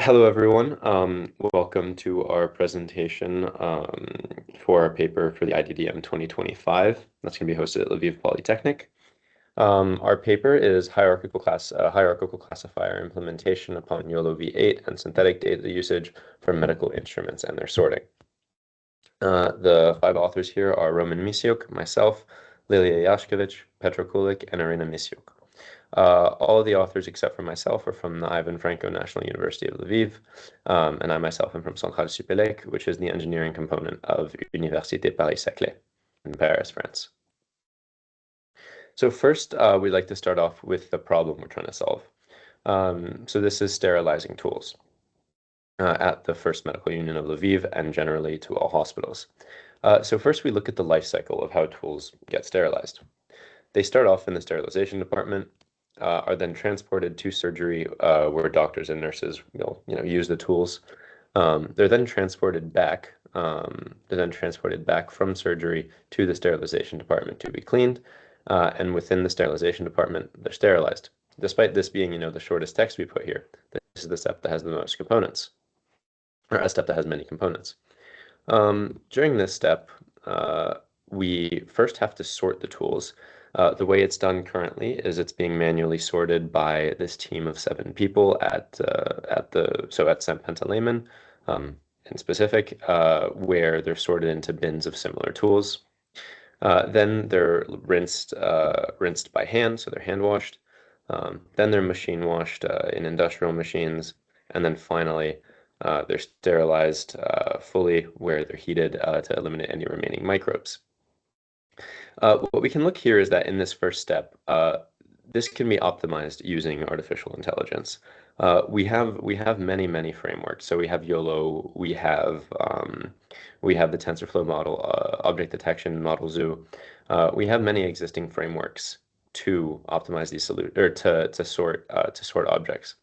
Hello, everyone. Welcome to our presentation for our paper for the IDDM 2025. That's going to be hosted at Lviv Polytechnic. Our paper is Hierarchical Classifier Implementation upon YOLOv8 and Synthetic Data Usage for Medical Instruments and Their Sorting. The five authors here are Roman Mysiuk, myself, Liliia Lyashkevych, Petro Kulyk, and Iryna Mysiuk. All of the authors except for myself are from the Ivan Franko National University of Lviv, and I myself am from Centrale-Supélec, which is the engineering component of Université Paris-Saclay in Paris, France. So first, we'd like to start off with the problem we're trying to solve. So this is sterilizing tools at the First Medical Union of Lviv and generally to all hospitals. So first, we look at the life cycle of how tools get sterilized. They start off in the sterilization department, are then transported to surgery, where doctors and nurses will, use the tools. They're then transported back. From surgery to the sterilization department to be cleaned, and within the sterilization department, they're sterilized. Despite this being, the shortest text we put here, this is the step that has the most components, or a step that has many components. During this step, we first have to sort the tools. The way it's done currently is it's being manually sorted by this team of 7 people at St. Pantaleimon, in specific, where they're sorted into bins of similar tools. Then they're rinsed by hand, so they're hand washed. Then they're machine washed in industrial machines, and then finally they're sterilized fully, where they're heated to eliminate any remaining microbes. What we can look here is that in this first step, this can be optimized using artificial intelligence. We have many frameworks. So we have YOLO, we have the TensorFlow model, object detection model Zoo. We have many existing frameworks to optimize these to sort objects.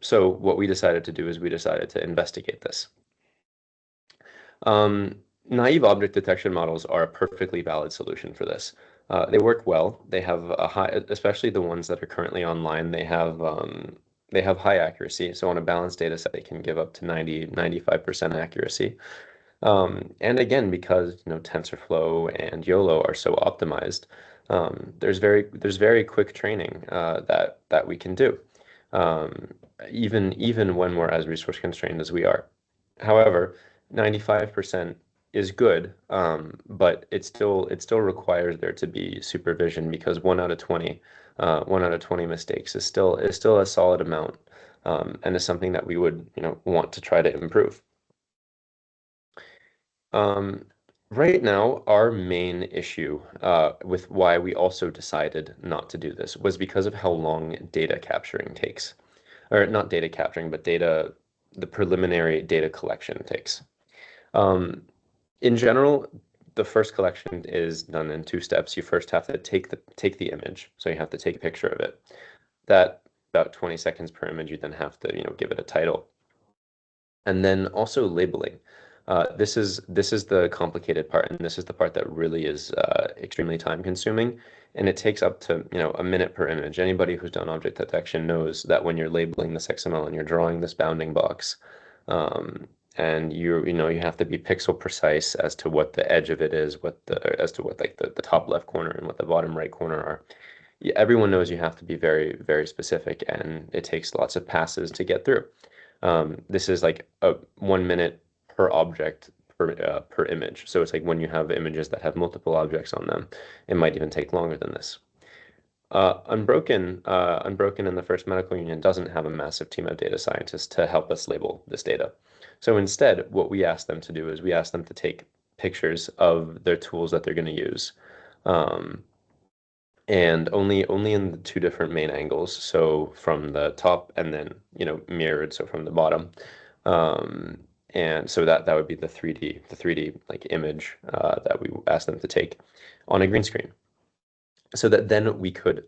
So what we decided to do is we decided to investigate this. Naive object detection models are a perfectly valid solution for this. They work well. They have a high, especially the ones that are currently online, they have high accuracy. So on a balanced data set, they can give up to 95% accuracy. And again, because TensorFlow and YOLO are so optimized, there's very quick training that we can do, even when we're as resource constrained as we are. However, 95% is good, but it still requires there to be supervision, because 1 out of 20 mistakes is still a solid amount, and is something that we would want to try to improve. Right now, our main issue with why we also decided not to do this was because of how long data capturing takes, or not data capturing, but the preliminary data collection takes. In general, the first collection is done in 2 steps. You first have to take the image, so you have to take a picture of it. That about 20 seconds per image. You then have to give it a title, and then also labeling. This is the complicated part, and this is the part that really is extremely time consuming, and it takes up to a minute per image. Anybody who's done object detection knows that when you're labeling this XML and you're drawing this bounding box, and you have to be pixel precise as to what the edge of it is, as to what like the top left corner and what the bottom right corner are. Everyone knows you have to be very, very specific, and it takes lots of passes to get through. This is like a 1 minute per object per image. So it's like when you have images that have multiple objects on them, it might even take longer than this. Unbroken in the First Medical Union doesn't have a massive team of data scientists to help us label this data. So instead, what we asked them to do is we asked them to take pictures of their tools that they're going to use, and only in the 2 different main angles. So from the top, and then mirrored, so from the bottom. And so that would be the 3D like image that we asked them to take on a green screen, so that then we could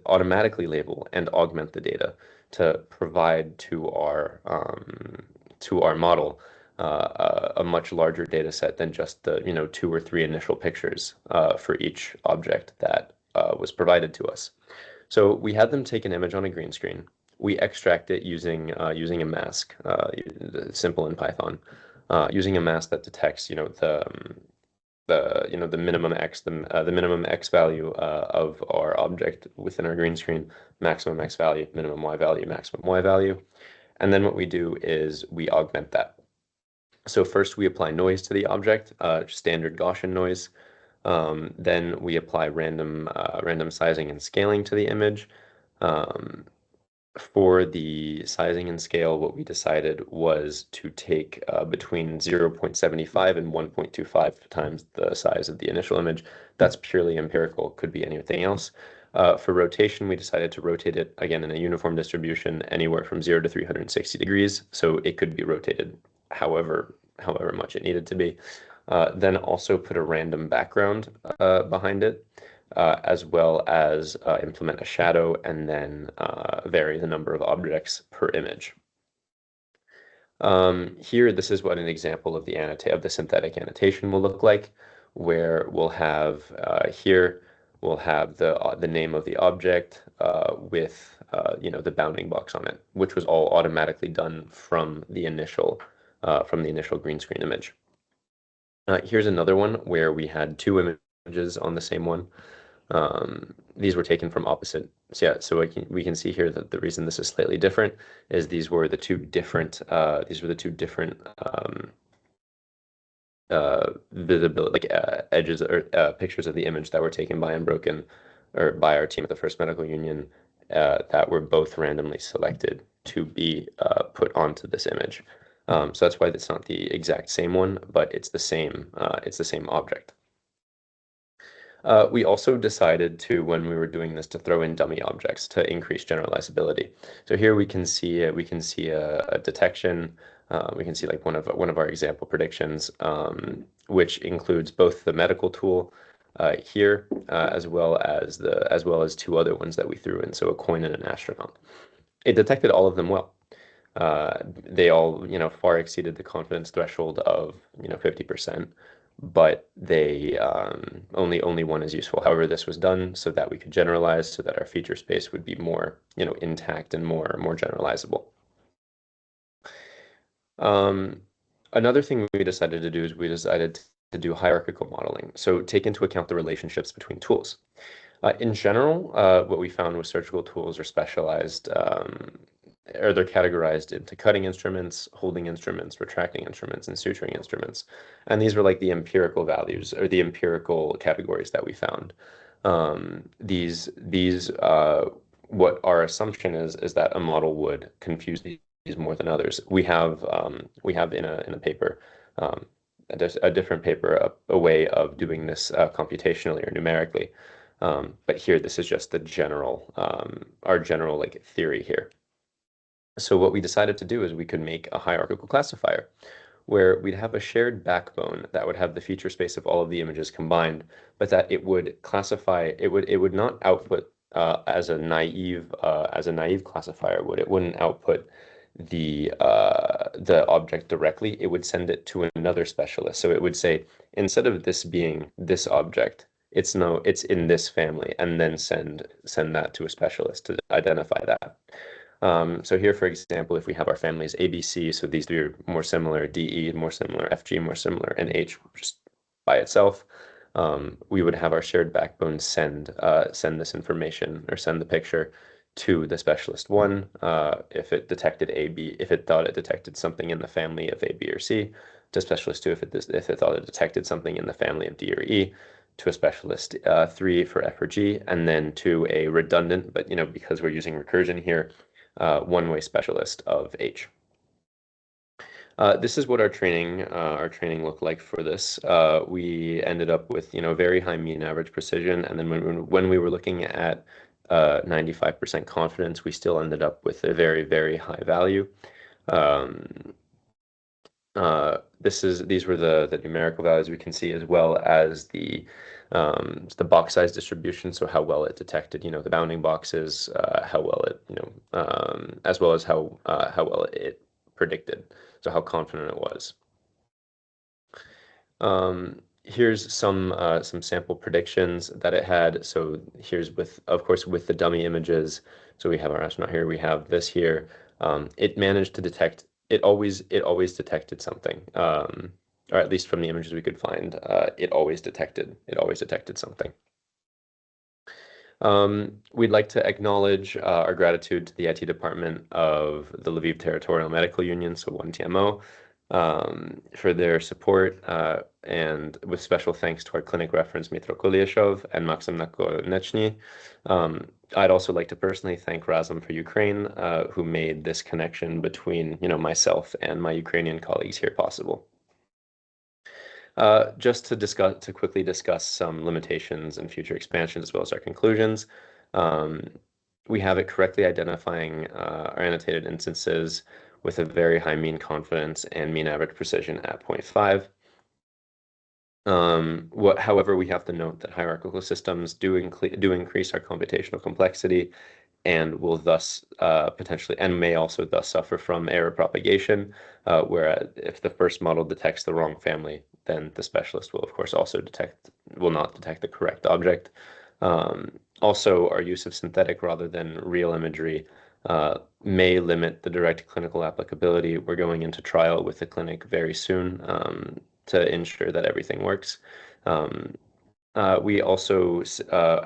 automatically label and augment the data to provide to our model a much larger data set than just the 2 or 3 initial pictures for each object that was provided to us. So we had them take an image on a green screen. we extract it using using a mask, simple in Python, using a mask that detects, the minimum x, the minimum x value of our object within our green screen, maximum x value, minimum y value, maximum y value. And then what we do is we augment that. So first we apply noise to the object, standard Gaussian noise. Then we apply random sizing and scaling to the image. For the sizing and scale, what we decided was to take between 0.75 and 1.25 times the size of the initial image. That's purely empirical, could be anything else. For rotation, we decided to rotate it, again, in a uniform distribution, anywhere from 0 to 360 degrees, so it could be rotated however much it needed to be. Then also put a random background behind it, as well as implement a shadow and then vary the number of objects per image. Here, this is what an example of the synthetic annotation will look like, where we'll have here we'll have the name of the object with the bounding box on it, which was all automatically done from the initial green screen image. Here's another one where we had two images on the same one. These were taken from opposite. So yeah, so we can see here that the reason this is slightly different is these were the two different visibility, like edges or pictures of the image that were taken by Unbroken or by our team at the First Medical Union that were both randomly selected to be put onto this image. So that's why it's not the exact same one, but it's the same object. We also decided to, when we were doing this, to throw in dummy objects to increase generalizability. So here we can see a detection. We can see like one of our example predictions, which includes both the medical tool here, as well as two other ones that we threw in. So a coin and an astronaut. It detected all of them well. They all, far exceeded the confidence threshold of, 50%, but they only one is useful. However, this was done so that we could generalize, so that our feature space would be more, intact and more generalizable. Another thing we decided to do is we decided to do hierarchical modeling. So take into account the relationships between tools. In general, what we found was surgical tools are specialized, or they're categorized into cutting instruments, holding instruments, retracting instruments, and suturing instruments. And these were like the empirical values or the empirical categories that we found. What our assumption is that a model would confuse these more than others. We have in a paper, a different paper, a way of doing this computationally or numerically. But here, this is just the our general like theory here. So what we decided to do is we could make a hierarchical classifier where we'd have a shared backbone that would have the feature space of all of the images combined, but that it would classify, it would not output as a naive classifier would. It wouldn't output the object directly. It would send it to another specialist. So it would say, instead of this being this object, it's in this family, and then send that to a specialist to identify that. So here, for example, if we have our families ABC, so these three are more similar, DE more similar, FG more similar, and H just by itself, we would have our shared backbone send this information or send the picture to the specialist one if it detected AB, if it thought it detected something in the family of A, B, or C, to specialist 2 if it thought it detected something in the family of D or E, to a specialist 3 for F or G, and then to a redundant, but because we're using recursion here, one-way specialist of H. This is what our training looked like for this. We ended up with very high mean average precision, and then when we were looking at 95% confidence, we still ended up with a very, very high value. These were the numerical values we can see, as well as the box size distribution, so how well it detected, the bounding boxes, how well it, as well as how well it predicted, so how confident it was. Here's some sample predictions that it had. So here's of course, with the dummy images, So we have our astronaut here. We have this here. It managed to detect. It always detected something. Or at least from the images we could find, it always detected something. We'd like to acknowledge our gratitude to the IT department of the Lviv Territorial Medical Union, so 1TMO, for their support, and with special thanks to our clinic reference Petro and Maxim Nakonechny. I'd also like to personally thank Razum for Ukraine, who made this connection between, myself and my Ukrainian colleagues here possible. Just to quickly discuss some limitations and future expansions as well as our conclusions. We have it correctly identifying our annotated instances with a very high mean confidence and mean average precision at 0.5. However, we have to note that hierarchical systems do increase our computational complexity and will thus potentially, and may also thus suffer from error propagation, where if the first model detects the wrong family, then the specialist will, of course, also will not detect the correct object. Also, our use of synthetic rather than real imagery may limit the direct clinical applicability. We're going into trial with the clinic very soon to ensure that everything works. We also,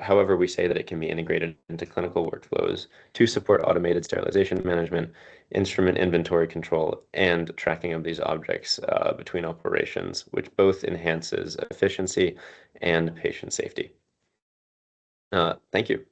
however, we say that it can be integrated into clinical workflows to support automated sterilization management, instrument inventory control, and tracking of these objects between operations, which both enhances efficiency and patient safety. Thank you.